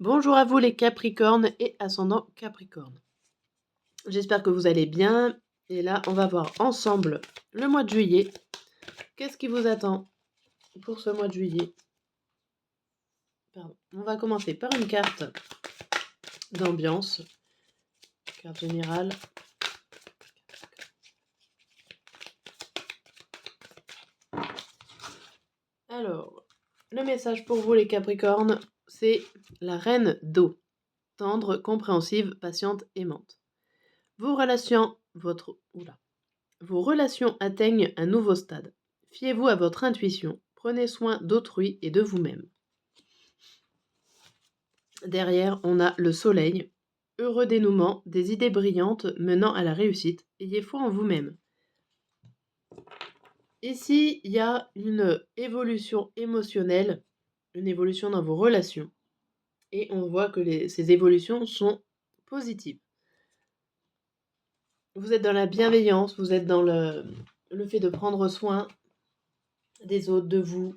Bonjour à vous les Capricornes et ascendant Capricorne. J'espère que vous allez bien. Et là, on va voir ensemble le mois de juillet. Qu'est-ce qui vous attend pour ce mois de juillet? Pardon. On va commencer par une carte d'ambiance, carte générale. Alors, le message pour vous les Capricornes, c'est la reine d'eau. Tendre, compréhensive, patiente, aimante. Vos relations atteignent un nouveau stade. Fiez-vous à votre intuition. Prenez soin d'autrui et de vous-même. Derrière, on a le soleil. Heureux dénouement, des idées brillantes menant à la réussite. Ayez foi en vous-même. Ici, il y a une évolution émotionnelle, une évolution dans vos relations. Et on voit que ces évolutions sont positives. Vous êtes dans la bienveillance, vous êtes dans le fait de prendre soin des autres, de vous.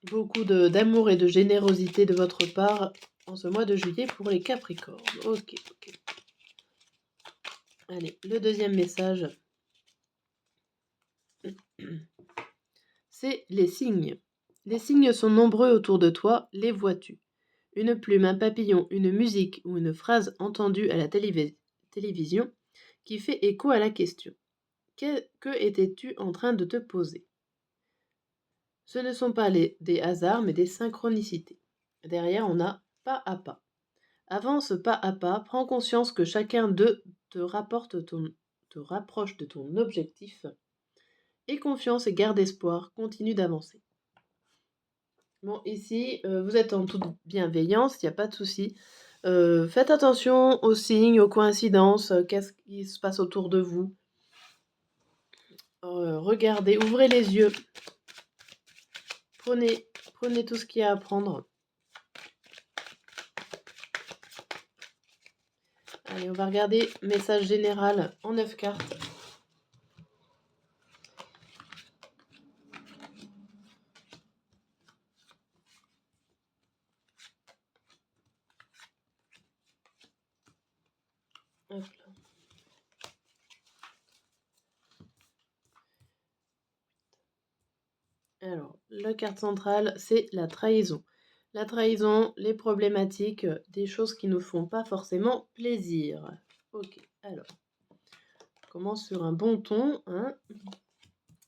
Beaucoup d'amour et de générosité de votre part en ce mois de juillet pour les Capricornes. Ok. Allez, le deuxième message, c'est les signes. Les signes sont nombreux autour de toi, les vois-tu? Une plume, un papillon, une musique ou une phrase entendue à la télévision qui fait écho à la question. Que étais-tu en train de te poser? Ce ne sont pas des hasards, mais des synchronicités. Derrière, on a pas à pas. Avance pas à pas, prends conscience que chacun d'eux te rapproche de ton objectif. Aie confiance et garde espoir, continue d'avancer. Bon, ici, vous êtes en toute bienveillance, il n'y a pas de souci. Faites attention aux signes, aux coïncidences, qu'est-ce qui se passe autour de vous. Regardez, ouvrez les yeux. Prenez tout ce qu'il y a à prendre. Allez, on va regarder message général en 9 cartes. Hop là. Alors, la carte centrale, c'est la trahison. La trahison, les problématiques, des choses qui ne font pas forcément plaisir. Ok, alors, on commence sur un bon ton. Hein.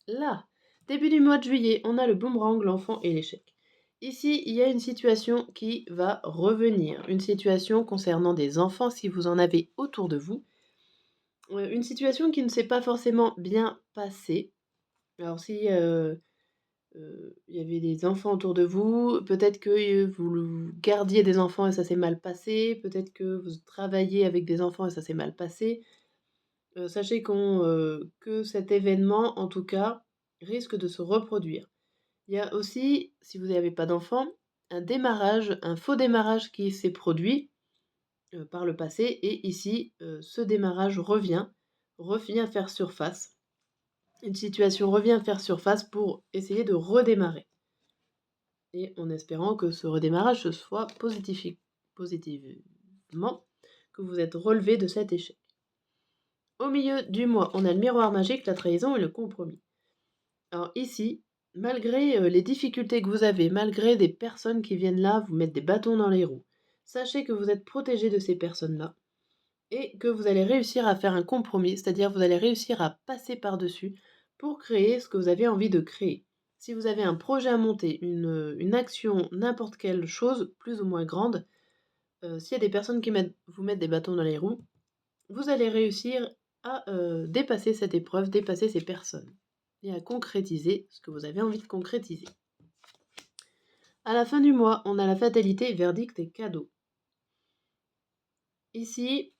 Là, début du mois de juillet, on a le boomerang, l'enfant et l'échec. Ici, il y a une situation qui va revenir. Une situation concernant des enfants, si vous en avez autour de vous. Une situation qui ne s'est pas forcément bien passée. Alors, si il y avait des enfants autour de vous, peut-être que vous gardiez des enfants et ça s'est mal passé, peut-être que vous travaillez avec des enfants et ça s'est mal passé. Sachez que cet événement, en tout cas, risque de se reproduire. Il y a aussi, si vous n'avez pas d'enfants, un faux démarrage qui s'est produit par le passé et ici, ce démarrage revient faire surface. Une situation revient faire surface pour essayer de redémarrer. Et en espérant que ce redémarrage se soit positivement, que vous êtes relevé de cet échec. Au milieu du mois, on a le miroir magique, la trahison et le compromis. Alors ici, malgré les difficultés que vous avez, malgré des personnes qui viennent là vous mettre des bâtons dans les roues, sachez que vous êtes protégé de ces personnes-là et que vous allez réussir à faire un compromis, c'est-à-dire vous allez réussir à passer par-dessus pour créer ce que vous avez envie de créer. Si vous avez un projet à monter, une action, n'importe quelle chose, plus ou moins grande, s'il y a des personnes qui vous mettent des bâtons dans les roues, vous allez réussir à dépasser cette épreuve, dépasser ces personnes et à concrétiser ce que vous avez envie de concrétiser. À la fin du mois, on a la fatalité, verdict et cadeau. Ici,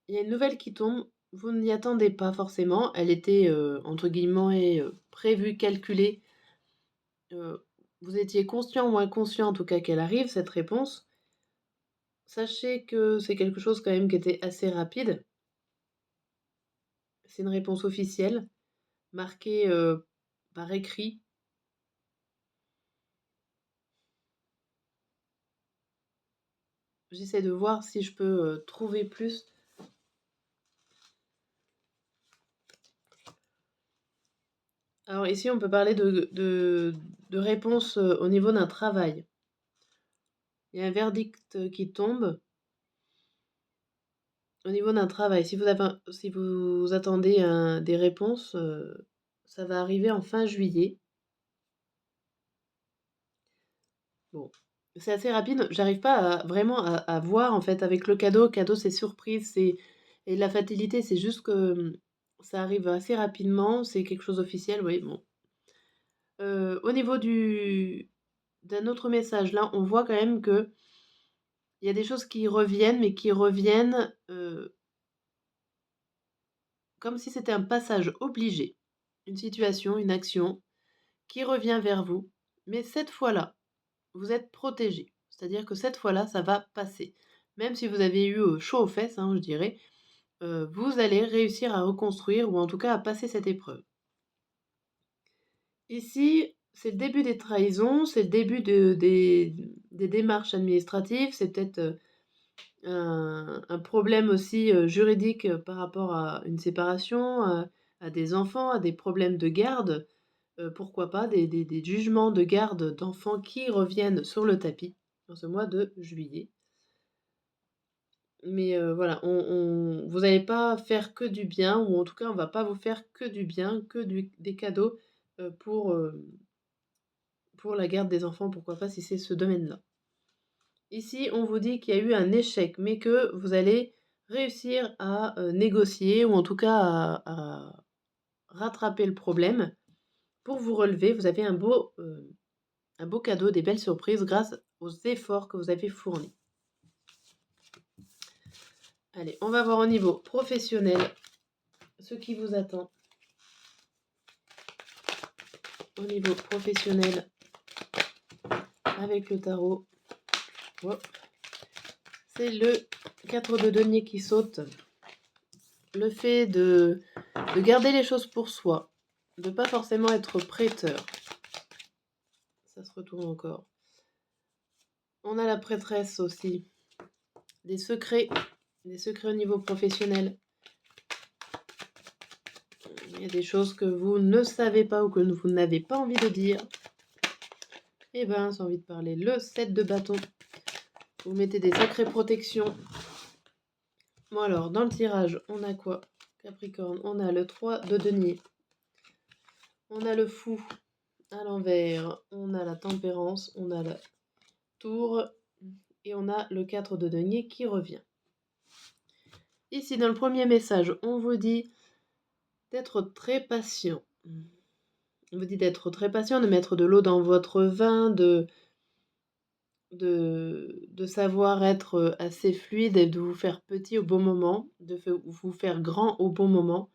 il y a une nouvelle qui tombe, vous n'y attendez pas forcément, elle était entre guillemets prévue, calculée. Vous étiez conscient ou inconscient en tout cas qu'elle arrive, cette réponse. Sachez que c'est quelque chose quand même qui était assez rapide. C'est une réponse officielle, marquée par écrit. J'essaie de voir si je peux trouver plus. Alors ici, on peut parler de réponse au niveau d'un travail. Il y a un verdict qui tombe au niveau d'un travail. Si vous attendez des réponses, ça va arriver en fin juillet. Bon, c'est assez rapide. J'arrive pas vraiment à voir en fait avec le cadeau. Cadeau, c'est surprise, et la fatalité, c'est juste que ça arrive assez rapidement. C'est quelque chose d'officiel, oui. Bon. Au niveau d'un autre message, là, on voit quand même que il y a des choses qui reviennent, mais qui reviennent comme si c'était un passage obligé, une situation, une action qui revient vers vous, mais cette fois-là, vous êtes protégé. C'est-à-dire que cette fois-là, ça va passer. Même si vous avez eu chaud aux fesses, hein, je dirais, vous allez réussir à reconstruire ou en tout cas à passer cette épreuve. Ici, c'est le début des trahisons, c'est le début des démarches administratives, c'est peut-être un problème aussi juridique par rapport à une séparation, à des enfants, à des problèmes de garde, pourquoi pas des jugements de garde d'enfants qui reviennent sur le tapis dans ce mois de juillet. Mais voilà, vous n'allez pas faire que du bien, ou en tout cas, on va pas vous faire que du bien, des cadeaux euh, pour, euh, pour la garde des enfants, pourquoi pas si c'est ce domaine-là. Ici, on vous dit qu'il y a eu un échec, mais que vous allez réussir à négocier, ou en tout cas à rattraper le problème pour vous relever. Vous avez un beau cadeau, des belles surprises grâce aux efforts que vous avez fournis. Allez, on va voir au niveau professionnel ce qui vous attend. Au niveau professionnel, avec le tarot, hop, c'est le 4 de denier qui saute. Le fait de garder les choses pour soi, de pas forcément être prêteur. Ça se retourne encore. On a la prêtresse aussi. Des secrets au niveau professionnel. Il y a des choses que vous ne savez pas ou que vous n'avez pas envie de dire. Eh ben, j'ai envie de parler. Le 7 de bâton. Vous mettez des sacrées protections. Bon alors, dans le tirage, on a quoi? Capricorne, on a le 3 de denier. On a le fou à l'envers. On a la tempérance. On a la tour. Et on a le 4 de denier qui revient. Ici, dans le premier message, on vous dit d'être très patient. On vous dit d'être très patient, de mettre de l'eau dans votre vin, de savoir être assez fluide et de vous faire petit au bon moment, de vous faire grand au bon moment.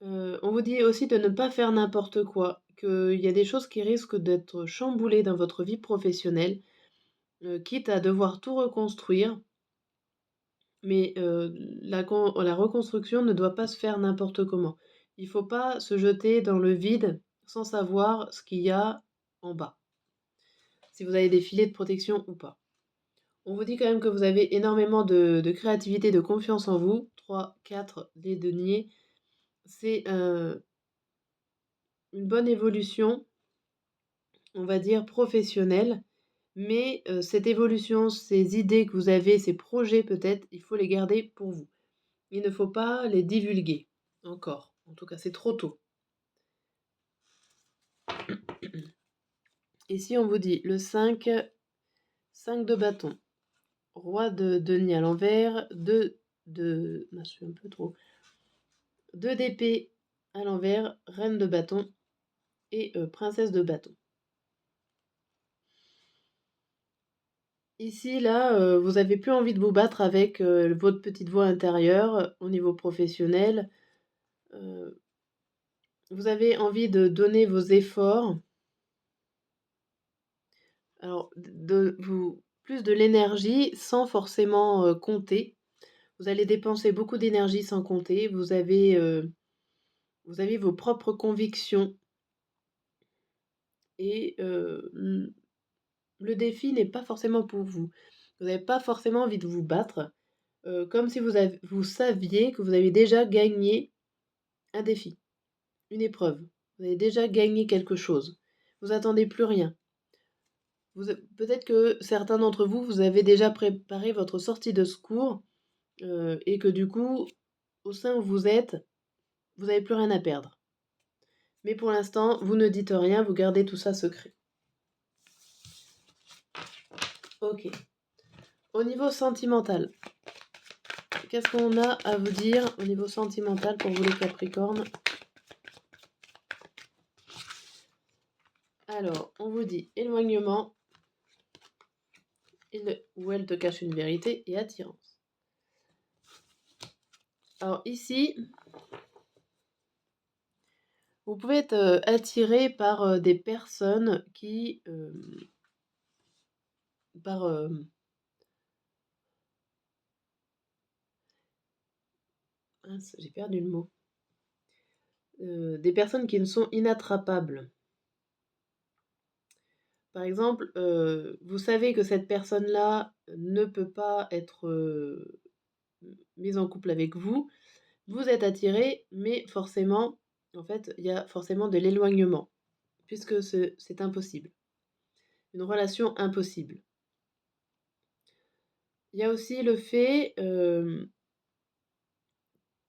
On vous dit aussi de ne pas faire n'importe quoi, qu'il y a des choses qui risquent d'être chamboulées dans votre vie professionnelle, quitte à devoir tout reconstruire. Mais la reconstruction ne doit pas se faire n'importe comment. Il ne faut pas se jeter dans le vide sans savoir ce qu'il y a en bas, si vous avez des filets de protection ou pas. On vous dit quand même que vous avez énormément de créativité, de confiance en vous. 3, 4, les deniers. C'est une bonne évolution, on va dire, professionnelle. Mais cette évolution, ces idées que vous avez, ces projets peut-être, il faut les garder pour vous. Il ne faut pas les divulguer encore. En tout cas, c'est trop tôt. Ici, on vous dit le 5 de bâton. Roi de denier à l'envers, 2 de... je suis un peu trop... 2 d'épée à l'envers, reine de bâton et princesse de bâton. Ici, là, vous avez plus envie de vous battre avec votre petite voix intérieure au niveau professionnel. Vous avez envie de donner vos efforts. Alors, plus de l'énergie sans forcément compter. Vous allez dépenser beaucoup d'énergie sans compter. Vous avez vos propres convictions. Et le défi n'est pas forcément pour vous. Vous n'avez pas forcément envie de vous battre, comme si vous saviez que vous avez déjà gagné un défi, une épreuve. Vous avez déjà gagné quelque chose. Vous attendez plus rien. Peut-être que certains d'entre vous, vous avez déjà préparé votre sortie de secours, et que du coup, au sein où vous êtes, vous n'avez plus rien à perdre. Mais pour l'instant, vous ne dites rien, vous gardez tout ça secret. Ok. Au niveau sentimental, qu'est-ce qu'on a à vous dire au niveau sentimental pour vous les Capricornes? Alors, on vous dit éloignement, il ou elle te cache une vérité, et attirance. Alors ici, vous pouvez être attiré par des personnes qui... mince, j'ai perdu le mot. Des personnes qui ne sont inattrapables. Par exemple, vous savez que cette personne-là ne peut pas être mise en couple avec vous. Vous êtes attiré, mais forcément, en fait, il y a forcément de l'éloignement, puisque c'est impossible. Une relation impossible. Il y a aussi le fait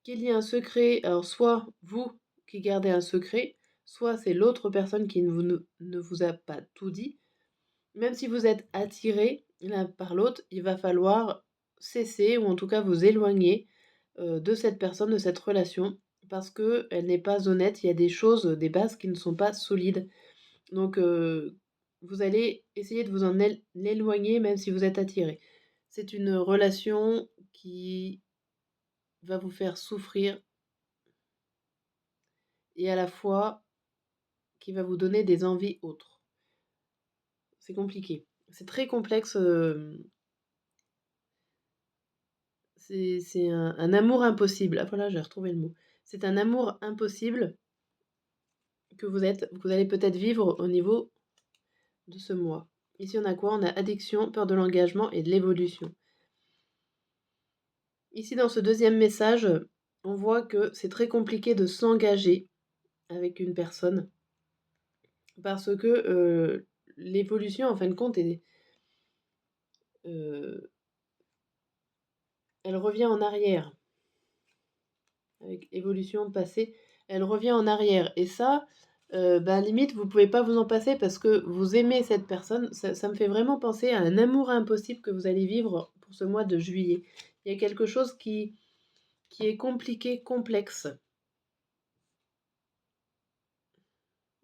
qu'il y ait un secret. Alors, soit vous qui gardez un secret, soit c'est l'autre personne qui ne vous a pas tout dit. Même si vous êtes attiré l'un par l'autre, il va falloir cesser ou en tout cas vous éloigner de cette personne, de cette relation, parce qu'elle n'est pas honnête. Il y a des choses, des bases qui ne sont pas solides. Donc, vous allez essayer de vous en éloigner même si vous êtes attiré. C'est une relation qui va vous faire souffrir et à la fois qui va vous donner des envies autres. C'est compliqué. C'est très complexe. C'est un amour impossible. Ah voilà, j'ai retrouvé le mot. C'est un amour impossible que vous allez peut-être vivre au niveau de ce mois. Ici, on a quoi? On a addiction, peur de l'engagement et de l'évolution. Ici, dans ce deuxième message, on voit que c'est très compliqué de s'engager avec une personne parce que l'évolution, en fin de compte, elle revient en arrière. Avec évolution passée, elle revient en arrière. Et ça, limite, vous pouvez pas vous en passer parce que vous aimez cette personne. Ça me fait vraiment penser à un amour impossible que vous allez vivre pour ce mois de juillet. Il y a quelque chose qui est compliqué, complexe.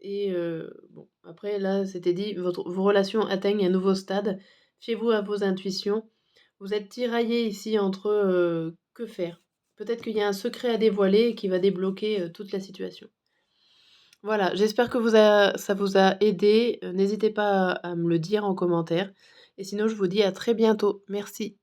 Et bon, après, là, c'était dit, vos relations atteignent un nouveau stade. Fiez-vous à vos intuitions. Vous êtes tiraillé ici entre que faire. Peut-être qu'il y a un secret à dévoiler qui va débloquer toute la situation. Voilà, j'espère que ça vous a aidé. N'hésitez pas à me le dire en commentaire. Et sinon, je vous dis à très bientôt. Merci.